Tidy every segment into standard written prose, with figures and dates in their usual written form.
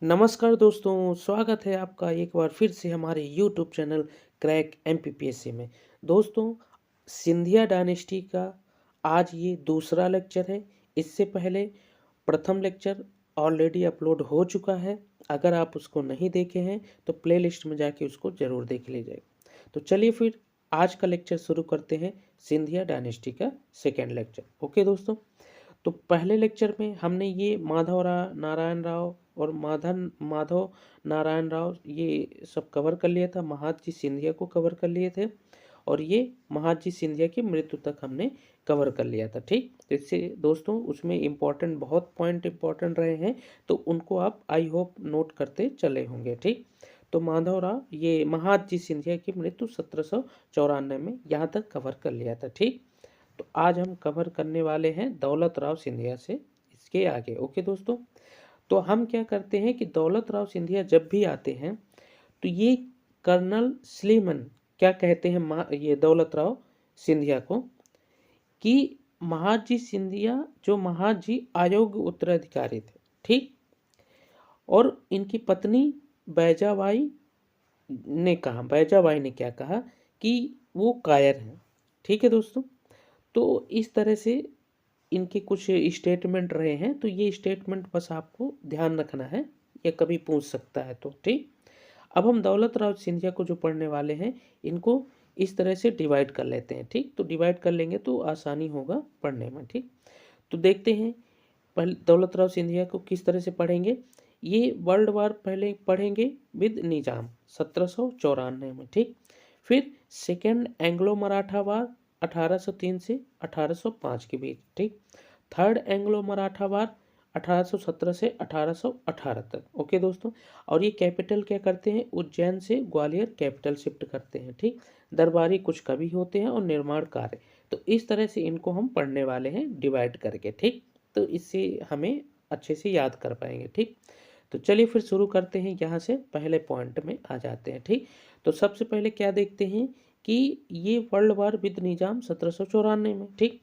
नमस्कार दोस्तों, स्वागत है आपका एक बार फिर से हमारे यूट्यूब चैनल क्रैक एमपीपीएससी में। दोस्तों, सिंधिया डायनेस्टी का आज ये दूसरा लेक्चर है। इससे पहले प्रथम लेक्चर ऑलरेडी अपलोड हो चुका है। अगर आप उसको नहीं देखे हैं तो प्लेलिस्ट में जाके उसको ज़रूर देख लीजिए। तो चलिए फिर आज का लेक्चर शुरू करते हैं, सिंधिया डायनेस्टी का सेकेंड लेक्चर। ओके दोस्तों, तो पहले लेक्चर में हमने ये नारायण राव और माधव नारायण राव ये सब कवर कर लिया था, महादजी सिंधिया को कवर कर लिए थे और ये महादजी सिंधिया की मृत्यु तक हमने कवर कर लिया था। ठीक, तो इससे दोस्तों उसमें इम्पोर्टेंट बहुत पॉइंट इम्पोर्टेंट रहे हैं, तो उनको आप आई होप नोट करते चले होंगे। ठीक, तो माधवराव ये महादजी सिंधिया की मृत्यु 1794 में यहाँ तक कवर कर लिया था। ठीक, तो आज हम कवर करने वाले हैं दौलत राव सिंधिया से इसके आगे। ओके दोस्तों, तो हम क्या करते हैं कि दौलत राव सिंधिया जब भी आते हैं तो ये कर्नल स्लीमन क्या कहते हैं ये दौलत राव सिंधिया को कि महादजी सिंधिया जो महादजी अयोग्य उत्तराधिकारी थे। ठीक, और इनकी पत्नी बैजाबाई ने क्या कहा कि वो कायर हैं। ठीक है दोस्तों, तो इस तरह से इनके कुछ स्टेटमेंट रहे हैं, तो ये स्टेटमेंट बस आपको ध्यान रखना है, ये कभी पूछ सकता है। तो ठीक, अब हम दौलत राव सिंधिया को जो पढ़ने वाले हैं इनको इस तरह से डिवाइड कर लेते हैं। ठीक, तो डिवाइड कर लेंगे तो आसानी होगा पढ़ने में। ठीक, तो देखते हैं पहले दौलत राव सिंधिया को किस तरह से पढ़ेंगे। ये वर्ल्ड वार पहले पढ़ेंगे विद निजाम 1794 में। ठीक, फिर सेकेंड एंग्लो मराठा वार 1803 से 1805 के बीच। ठीक, थर्ड एंग्लो मराठा वार 1817 से 1818 तक। ओके दोस्तों, और ये कैपिटल क्या करते हैं, उज्जैन से ग्वालियर कैपिटल शिफ्ट करते हैं। ठीक, दरबारी कुछ कवि होते हैं और निर्माण कार्य, तो इस तरह से इनको हम पढ़ने वाले हैं डिवाइड करके। ठीक, तो इससे हमें अच्छे से याद कर पाएंगे। ठीक, तो चलिए फिर शुरू करते हैं, यहाँ से पहले पॉइंट में आ जाते हैं। ठीक, तो सबसे पहले क्या देखते हैं कि ये वर्ल्ड वार विद निजाम 1794 में। ठीक,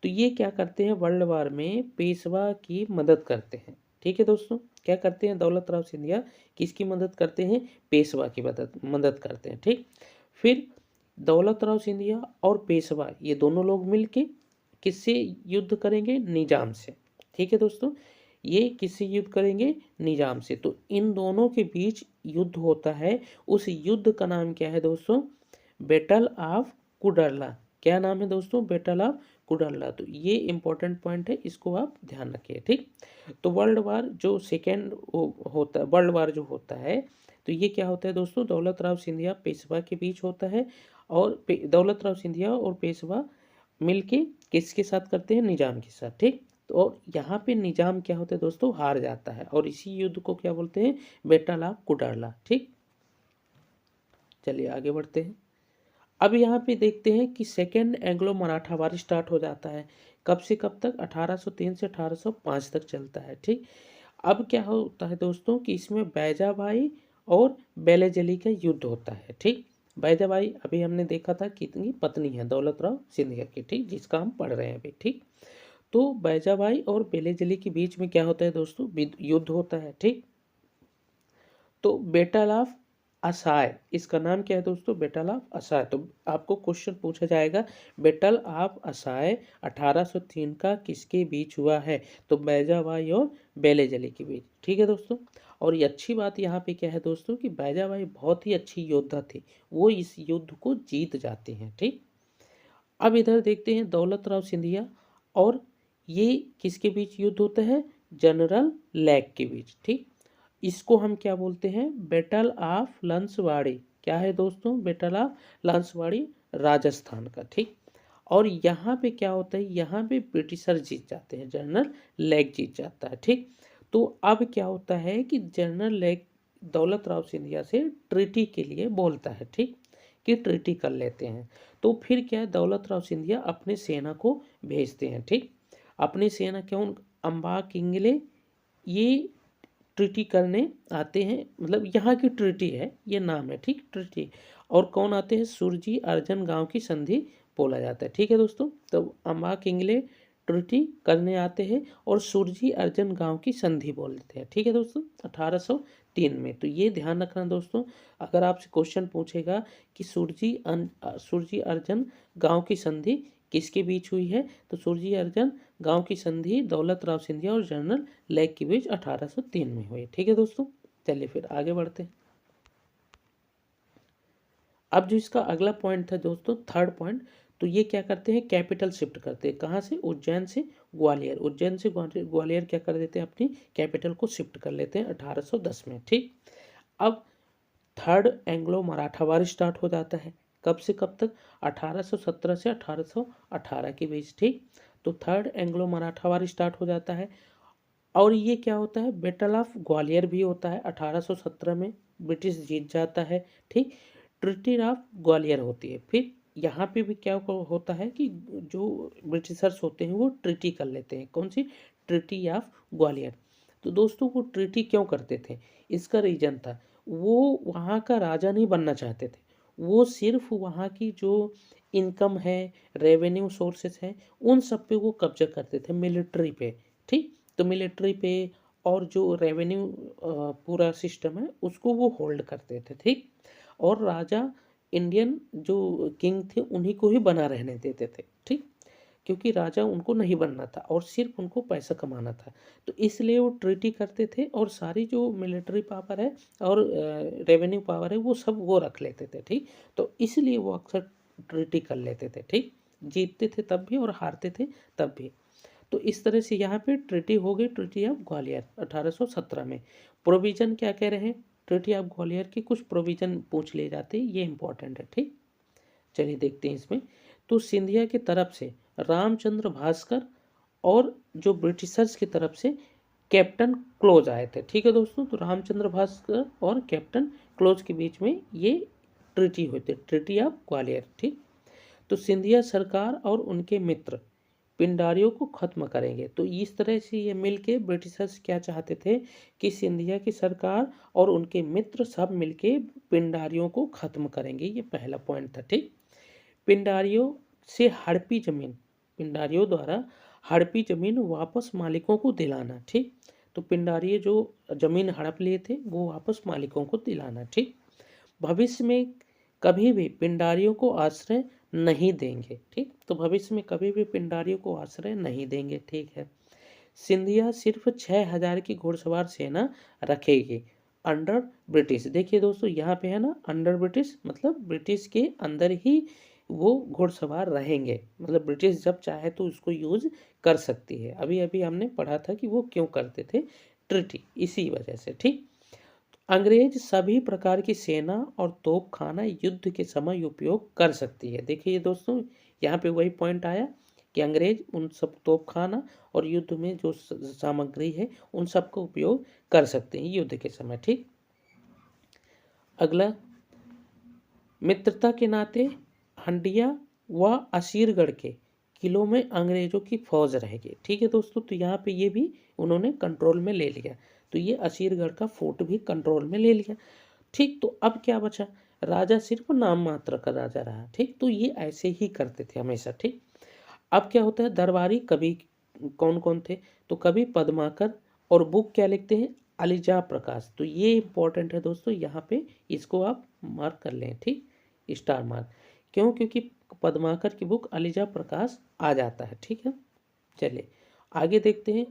तो ये क्या करते हैं, वर्ल्ड वार में पेशवा की मदद करते हैं। ठीक है दोस्तों, क्या करते हैं दौलत राव सिंधिया, किसकी मदद करते हैं, पेशवा की मदद करते हैं। ठीक, फिर दौलत राव सिंधिया और पेशवा ये दोनों लोग मिलके किससे युद्ध करेंगे, निजाम से। ठीक है दोस्तों, ये किससे युद्ध करेंगे, निजाम से। तो इन दोनों के बीच युद्ध होता है, उस युद्ध का नाम क्या है दोस्तों, बैटल ऑफ कुडरला। क्या नाम है दोस्तों, बैटल ऑफ कुडरला। तो ये इंपॉर्टेंट पॉइंट है, इसको आप ध्यान रखिए। ठीक, तो वर्ल्ड वार जो सेकेंड होता है, वर्ल्ड वार जो होता है, तो ये क्या होता है दोस्तों, दौलत राव सिंधिया पेशवा के बीच होता है और दौलत राव सिंधिया और पेशवा मिलके किसके साथ करते हैं, निजाम के साथ। ठीक, तो और यहाँ पे निजाम क्या होता है दोस्तों, हार जाता है और इसी युद्ध को क्या बोलते हैं, बैटल ऑफ कुडरला। ठीक, चलिए आगे बढ़ते हैं। अब यहाँ पे देखते हैं कि सेकेंड एंग्लो मराठा वार स्टार्ट हो जाता है। कब से कब तक, 1803 से 1805 तक चलता है। ठीक, अब क्या होता है दोस्तों कि इसमें बैजाबाई और बेलेजली का युद्ध होता है। ठीक, बैजाबाई अभी हमने देखा था कितनी पत्नी है दौलत राव सिंधिया की। ठीक, जिसका हम पढ़ रहे हैं अभी। ठीक, तो बैजाबाई और बेलेजली के बीच में क्या होता है दोस्तों, युद्ध होता है। ठीक, तो बैटल ऑफ असाय, इसका नाम क्या है दोस्तों, बैटल ऑफ असाय। तो आपको क्वेश्चन पूछा जाएगा, बैटल ऑफ असाय 1803 का किसके बीच हुआ है, तो बैजाबाई और बेलेजली के बीच। ठीक है दोस्तों, और ये अच्छी बात यहाँ पे क्या है दोस्तों कि बैजाबाई बहुत ही अच्छी योद्धा थी, वो इस युद्ध को जीत जाते हैं। ठीक, अब इधर देखते हैं दौलत राव सिंधिया और ये किसके बीच युद्ध होता है, जनरल लैग के बीच। ठीक, इसको हम क्या बोलते हैं, बैटल ऑफ लंसवाड़ी। क्या है दोस्तों, बैटल ऑफ लंसवाड़ी राजस्थान का। ठीक, और यहाँ पे क्या होता है, यहाँ पे ब्रिटिशर जीत जाते हैं, जनरल लेग जीत जाता है। ठीक, तो अब क्या होता है कि जनरल लेग दौलत राव सिंधिया से ट्रीटी के लिए बोलता है। ठीक, कि ट्रीटी कर लेते हैं। तो फिर क्या है, दौलत राव सिंधिया अपने सेना को भेजते हैं। ठीक, अपनी सेना क्यों, अम्बा किंगले ये ट्रीटी करने आते हैं, मतलब यहाँ की ट्रीटी है, ये नाम है। ठीक, ट्रीटी, और कौन आते हैं, सुरजी अर्जन गांव की संधि बोला जाता है। ठीक है दोस्तों, तो अम्बा किंगले ट्रीटी करने आते हैं और सुरजी अर्जन गांव की संधि बोलते हैं। ठीक है दोस्तों, 1803 में। तो ये ध्यान रखना दोस्तों, अगर आपसे क्वेश्चन पूछेगा कि सुरजी अर्जन गांव की संधि किसके बीच हुई है, तो सुरजी अर्जन गांव की संधि दौलत राव सिंधिया और जनरल लेक के बीच 1803 में हुई। ठीक है दोस्तों, चलिए फिर आगे बढ़ते हैं। अब जो इसका अगला पॉइंट था दोस्तों, थर्ड पॉइंट, तो ये क्या करते हैं, कैपिटल शिफ्ट करते हैं। कहाँ से, उज्जैन से ग्वालियर। उज्जैन से ग्वालियर क्या कर देते हैं, अपनी कैपिटल को शिफ्ट कर लेते हैं 1810 में। ठीक, अब थर्ड एंग्लो मराठा वार स्टार्ट हो जाता है। कब से कब तक, 1817 से 1818 के बीच। ठीक, तो थर्ड एंग्लो मराठा वार स्टार्ट हो जाता है। और ये क्या होता है, बैटल ऑफ ग्वालियर भी होता है 1817 में, ब्रिटिश जीत जाता है। ठीक, ट्रीटी ऑफ ग्वालियर होती है। फिर यहाँ पे भी क्या होता है कि जो ब्रिटिशर्स होते हैं वो ट्रीटी कर लेते हैं। कौन सी, ट्रीटी ऑफ ग्वालियर। तो दोस्तों वो ट्रीटी क्यों करते थे, इसका रीजन था, वो वहाँ का राजा नहीं बनना चाहते थे, वो सिर्फ वहाँ की जो इनकम है, रेवेन्यू सोर्सेस हैं, उन सब पे वो कब्जा करते थे, मिलिट्री पे। ठीक, तो मिलिट्री पे और जो रेवेन्यू पूरा सिस्टम है उसको वो होल्ड करते थे। ठीक, और राजा इंडियन जो किंग थे उन्हीं को ही बना रहने देते थे। ठीक, क्योंकि राजा उनको नहीं बनना था और सिर्फ उनको पैसा कमाना था, तो इसलिए वो ट्रीटी करते थे और सारी जो मिलिट्री पावर है और रेवेन्यू पावर है वो सब वो रख लेते थे। ठीक, तो इसलिए वो अक्सर ट्रीटी कर लेते थे। ठीक, जीतते थे तब भी और हारते थे तब भी। तो इस तरह से यहाँ पे ट्रीटी हो गई, ट्रीटी ऑफ ग्वालियर 1817 में। प्रोविजन क्या कह रहे हैं, ट्रीटी ऑफ ग्वालियर के कुछ प्रोविजन पूछ लिए जाते हैं, ये इंपॉर्टेंट है। ठीक, चलिए देखते हैं इसमें। तो सिंधिया की तरफ से रामचंद्र भास्कर और जो ब्रिटिशर्स की तरफ से कैप्टन क्लोज आए थे। ठीक है दोस्तों, तो रामचंद्र भास्कर और कैप्टन क्लोज के बीच में ये ट्रीटी हुई थी, ट्रीटी ऑफ ग्वालियर। ठीक, तो सिंधिया सरकार और उनके मित्र पिंडारियों को खत्म करेंगे। तो इस तरह से ये मिलके ब्रिटिशर्स क्या चाहते थे कि सिंधिया की सरकार और उनके मित्र सब मिलके पिंडारियों को खत्म करेंगे, ये पहला पॉइंट था। ठीक, पिंडारियों से हड़पी जमीन, पिंडारियों द्वारा हड़पी जमीन वापस मालिकों को दिलाना। ठीक, तो पिंडारी जो जमीन हड़प लिए थे वो वापस मालिकों को दिलाना। ठीक, भविष्य में कभी भी पिंडारियों को आश्रय नहीं देंगे। ठीक, तो भविष्य में कभी भी पिंडारियों को आश्रय नहीं देंगे। ठीक है, सिंधिया सिर्फ 6000 की घुड़सवार सेना रखेगी अंडर ब्रिटिश। देखिए दोस्तों यहाँ पे है ना, अंडर ब्रिटिश मतलब ब्रिटिश के अंदर ही वो घुड़सवार रहेंगे, मतलब ब्रिटिश जब चाहे तो उसको यूज कर सकती है। अभी अभी हमने पढ़ा था कि वो क्यों करते थे, ट्रीटी, इसी वजह से। ठीक, अंग्रेज सभी प्रकार की सेना और तोप खाना युद्ध के समय उपयोग कर सकती है। देखिए दोस्तों यहाँ पे वही पॉइंट आया कि अंग्रेज उन सब तोप खाना और युद्ध में जो सामग्री है उन सब का उपयोग कर सकते हैं युद्ध के समय। ठीक, अगला, मित्रता के नाते हंडिया व असीरगढ़ के किलों में अंग्रेजों की फौज रहेगी। ठीक है दोस्तों, तो यहाँ पे ये भी उन्होंने कंट्रोल में ले लिया, तो ये असीरगढ़ का फोर्ट भी कंट्रोल में ले लिया। ठीक, तो अब क्या बचा, राजा सिर्फ नाम मात्र का राजा रहा। ठीक, तो ये ऐसे ही करते थे हमेशा। ठीक, अब क्या होता है, दरबारी कवि कौन कौन थे, तो कवि पद्माकर और बुक क्या लिखते हैं, अलीजा प्रकाश। तो ये इंपॉर्टेंट है दोस्तों, यहाँ पे इसको आप मार्क कर लें। ठीक, स्टार मार्क, क्यों, क्योंकि पद्माकर की बुक अलीजा प्रकाश आ जाता है। ठीक है, चलिए आगे देखते हैं।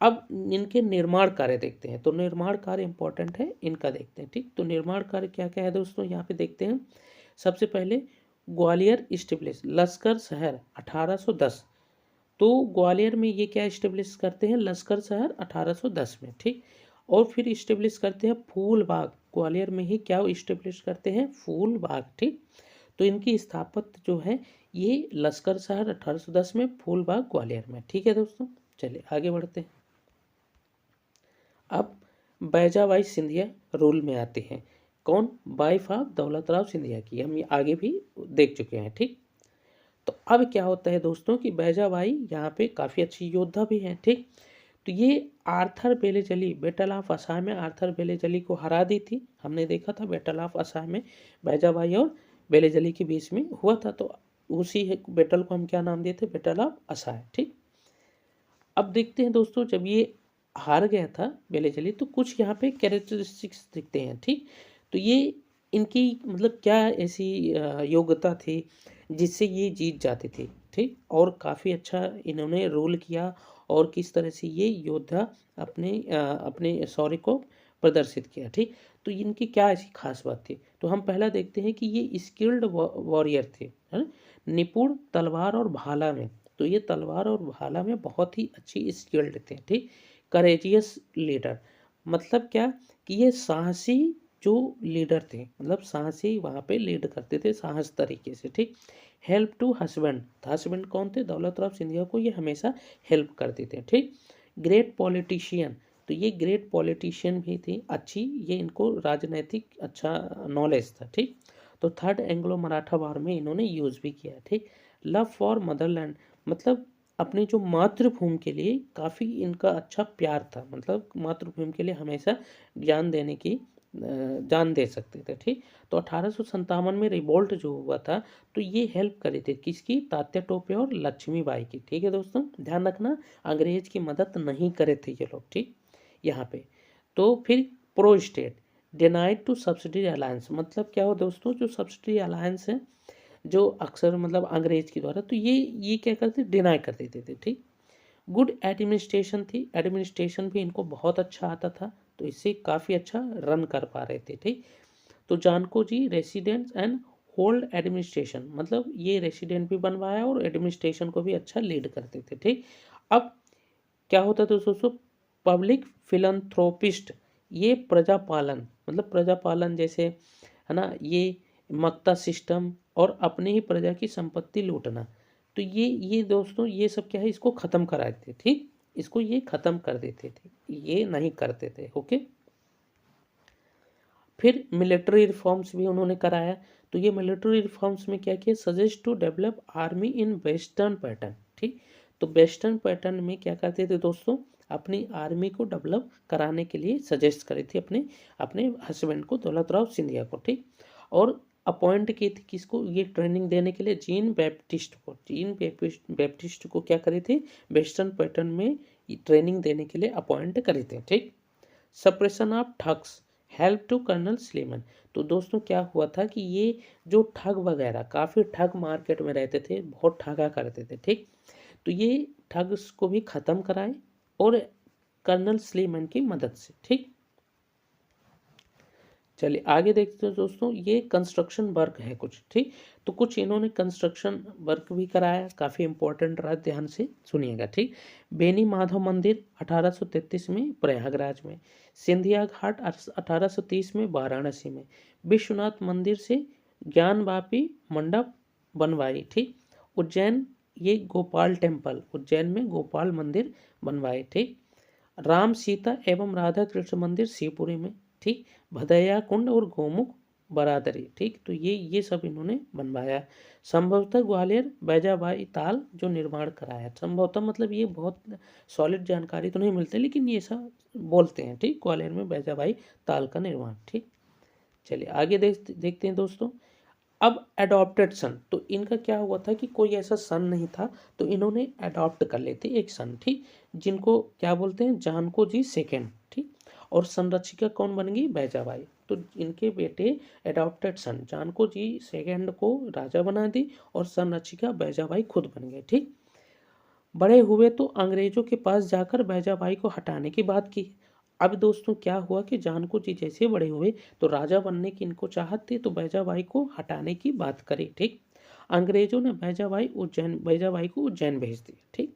अब इनके निर्माण कार्य देखते हैं, तो निर्माण कार्य इंपॉर्टेंट है, इनका देखते हैं। ठीक, तो निर्माण कार्य क्या क्या है दोस्तों, यहाँ पे देखते हैं। सबसे पहले ग्वालियर स्टेब्लिश, लश्कर शहर 1810। तो ग्वालियर में ये क्या इस्टेब्लिश करते हैं, लश्कर शहर 1810 में। ठीक, और फिर इस्टेब्लिश करते हैं फूल बाग, ग्वालियर में ही क्या इस्टेब्लिश करते हैं, फूल बाग। ठीक, तो इनकी स्थापत्य जो है ये लश्कर शहर 1810 में, फूल बाग ग्वालियर में। ठीक है दोस्तों, चलिए आगे बढ़ते हैं। अब बैजाबाई सिंधिया रूल में आते हैं। कौन, वाइफ ऑफ दौलत राव सिंधिया की, हम ये आगे भी देख चुके हैं। ठीक, तो अब क्या होता है दोस्तों कि बैजाबाई यहाँ पे काफ़ी अच्छी योद्धा भी हैं। ठीक, तो ये आर्थर बेलेजली, बैटल ऑफ असम में आर्थर बेलेजली को हरा दी थी। हमने देखा था बैटल ऑफ असम में बैजाबाई और बेलेजली के बीच में हुआ था, तो उसी बैटल को हम क्या नाम दिए थे, बैटल ऑफ असम। ठीक, अब देखते हैं दोस्तों, जब ये हार गया था बेलेजली, तो कुछ यहाँ पे कैरेक्टरिस्टिक्स दिखते हैं। ठीक, तो ये इनकी मतलब क्या ऐसी योग्यता थी जिससे ये जीत जाते थे। ठीक, और काफ़ी अच्छा इन्होंने रोल किया, और किस तरह से ये योद्धा अपने शौर्य को प्रदर्शित किया। ठीक, तो इनकी क्या ऐसी खास बात थी, तो हम पहला देखते हैं कि ये स्किल्ड वॉरियर थे, है ना, निपुण तलवार और भाला में। तो ये तलवार और भाला में बहुत ही अच्छी स्किल्ड थे। ठीक, करेजियस लीडर, मतलब क्या कि ये साहसी जो लीडर थे, मतलब साहसी वहाँ पे लीड करते थे साहस तरीके से। ठीक, हेल्प टू हस्बैंड, हस्बैंड कौन थे, दौलत राव सिंधिया को ये हमेशा हेल्प करते थे। ठीक, ग्रेट पॉलिटिशियन, तो ये ग्रेट पॉलिटिशियन भी थी अच्छी, ये इनको राजनैतिक अच्छा नॉलेज था। ठीक, तो थर्ड एंग्लो मराठा वार में इन्होंने यूज़ भी किया। ठीक, लव फॉर मदरलैंड, मतलब अपनी जो मातृभूमि के लिए काफ़ी इनका अच्छा प्यार था, मतलब मातृभूमि के लिए हमेशा ज्ञान देने की जान दे सकते थे। ठीक, तो 1857 में रिवोल्ट जो हुआ था, तो ये हेल्प करे थे किसकी, तात्या टोपे और लक्ष्मीबाई की। ठीक है दोस्तों, ध्यान रखना, अंग्रेज की मदद नहीं करे थे ये लोग। ठीक, यहाँ पे तो फिर pro state, denied to subsidy alliance, मतलब क्या हो दोस्तों, जो सब्सिडी अलायंस है जो अक्सर मतलब अंग्रेज के द्वारा, तो ये क्या करते, डिनाई कर देते थे। ठीक, गुड एडमिनिस्ट्रेशन थी, एडमिनिस्ट्रेशन भी इनको बहुत अच्छा आता था, तो इससे काफ़ी अच्छा रन कर पा रहे थे। ठीक, तो जानको जी रेसिडेंट्स एंड होल्ड एडमिनिस्ट्रेशन, मतलब ये रेसिडेंट भी बनवाया और एडमिनिस्ट्रेशन को भी अच्छा लीड करते थे। ठीक, अब क्या होता था दोस्तों, पब्लिक फिलंथ्रोपिस्ट, ये प्रजापालन, मतलब प्रजापालन जैसे, है ना, ये मक्ता सिस्टम और अपने ही प्रजा की संपत्ति लूटना, तो ये दोस्तों ये सब क्या है, इसको ख़त्म कराते थे। ठीक, इसको ये ख़त्म कर देते थे, ये नहीं करते थे। ओके, फिर मिलिट्री रिफॉर्म्स भी उन्होंने कराया, तो ये मिलिट्री रिफॉर्म्स में क्या किया, suggest to develop army in western pattern. ठीक, तो वेस्टर्न पैटर्न में क्या करते थे दोस्तों, अपनी आर्मी को डेवलप कराने के लिए सजेस्ट करी थी अपने अपने हस्बैंड को, दौलत राव सिंधिया को। ठीक, और अपॉइंट की थी किसको, ये ट्रेनिंग देने के लिए जीन बैप्टिस्ट को, जीन बैप्टिस्ट को क्या करे थे, वेस्टर्न पैटर्न में ट्रेनिंग देने के लिए अपॉइंट करे थे। ठीक, suppression of thugs, help to colonel Sleeman, तो दोस्तों क्या हुआ था कि ये जो ठग वगैरह, काफ़ी ठग मार्केट में रहते थे, बहुत ठगा करते थे। ठीक, तो ये ठग्स को भी ख़त्म कराए और कर्नल स्लीमन की मदद से। ठीक, चलिए आगे देखते हैं दोस्तों, ये कंस्ट्रक्शन वर्क है कुछ। ठीक, तो कुछ इन्होंने कंस्ट्रक्शन वर्क भी कराया, काफ़ी इंपॉर्टेंट रहा, ध्यान से सुनिएगा। ठीक, बेनी माधव मंदिर 1833 में प्रयागराज में, सिंधिया घाट 1830 में वाराणसी में, विश्वनाथ मंदिर से ज्ञानवापी मंडप बनवाई। ठीक, उज्जैन, ये गोपाल टेम्पल, उज्जैन में गोपाल मंदिर बनवाए। ठीक, राम सीता एवं राधा कृष्ण मंदिर शिवपुरी में। ठीक, भदैया कुंड और गोमुख बरादरी। ठीक, तो ये सब इन्होंने बनवाया। संभवतः ग्वालियर बैजाबाई ताल जो निर्माण कराया, संभवतः मतलब ये बहुत सॉलिड जानकारी तो नहीं मिलती, लेकिन ये सब बोलते हैं। ठीक, ग्वालियर में बैजाबाई ताल का निर्माण। ठीक, चलिए आगे देखते हैं दोस्तों, अब एडॉप्टेड सन, तो इनका क्या हुआ था कि कोई ऐसा सन नहीं था, तो इन्होंने अडॉप्ट कर लेते एक सन। ठीक, जिनको क्या बोलते हैं, जानको जी सेकेंड। ठीक, और संरक्षिका कौन बन गई, बैजाबाई, तो इनके बेटे एडॉप्टेड सन जानको जी सेकेंड को राजा बना दी और संरक्षिका बैजाबाई खुद बन गए। ठीक, बड़े हुए तो अंग्रेजों के पास जाकर बैजाबाई को हटाने की बात की। अब दोस्तों क्या हुआ कि जानको जी जैसे बड़े हुए तो राजा बनने की इनको चाहत थी, तो बैजाबाई को हटाने की बात करी। ठीक, अंग्रेजों ने बैजाबाई को उज्जैन भेज दिया। ठीक,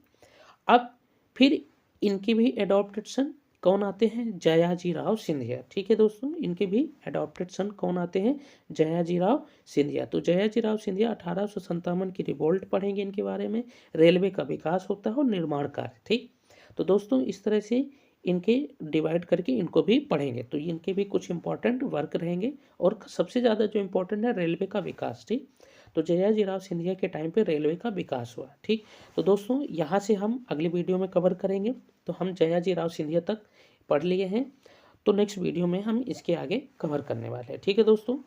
अब फिर इनकी भी एडॉप्टेड सन कौन आते हैं, जयाजी राव सिंधिया। ठीक है दोस्तों, इनके भी एडॉप्टेड सन कौन आते हैं, जयाजी राव सिंधिया। तो जयाजी राव सिंधिया 1857 की रिवोल्ट पढ़ेंगे इनके बारे में, रेलवे का विकास होता है और निर्माण कार्य। ठीक, तो दोस्तों इस तरह से इनके डिवाइड करके इनको भी पढ़ेंगे, तो इनके भी कुछ इंपॉर्टेंट वर्क रहेंगे, और सबसे ज़्यादा जो इंपॉर्टेंट है रेलवे का विकास। ठीक, तो जयाजी राव सिंधिया के टाइम पे रेलवे का विकास हुआ। ठीक, तो दोस्तों यहाँ से हम अगली वीडियो में कवर करेंगे, तो हम जयाजी राव सिंधिया तक पढ़ लिए हैं, तो नेक्स्ट वीडियो में हम इसके आगे कवर करने वाले हैं। ठीक है दोस्तों,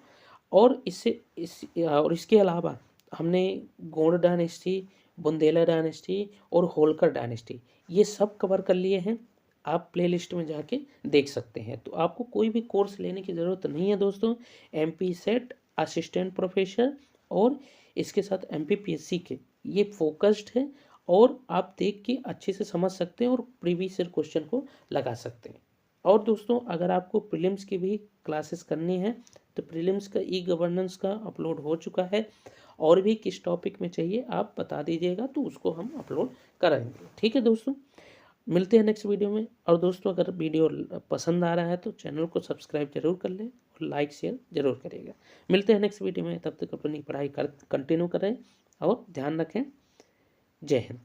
और इसके अलावा हमने गौड़ डायनेस्टी बुंदेला डायनेस्टी और होलकर डायनेस्टी, ये सब कवर कर लिए हैं। आप प्लेलिस्ट में जाके देख सकते हैं। तो आपको कोई भी कोर्स लेने की ज़रूरत नहीं है दोस्तों। एमपी सेट, असिस्टेंट प्रोफेसर और इसके साथ एमपीपीएससी के ये फोकस्ड है, और आप देख के अच्छे से समझ सकते हैं और प्रीवियस ईयर क्वेश्चन को लगा सकते हैं। और दोस्तों अगर आपको प्रीलिम्स की भी क्लासेस करनी है तो प्रीलिम्स का ई गवर्नेंस का अपलोड हो चुका है, और भी किस टॉपिक में चाहिए आप बता दीजिएगा तो उसको हम अपलोड कराएंगे। ठीक है दोस्तों, मिलते हैं नेक्स्ट वीडियो में। और दोस्तों अगर वीडियो पसंद आ रहा है तो चैनल को सब्सक्राइब जरूर कर लें और लाइक शेयर जरूर करिएगा। मिलते हैं नेक्स्ट वीडियो में, तब तक अपनी पढ़ाई कंटिन्यू करें और ध्यान रखें। जय हिंद।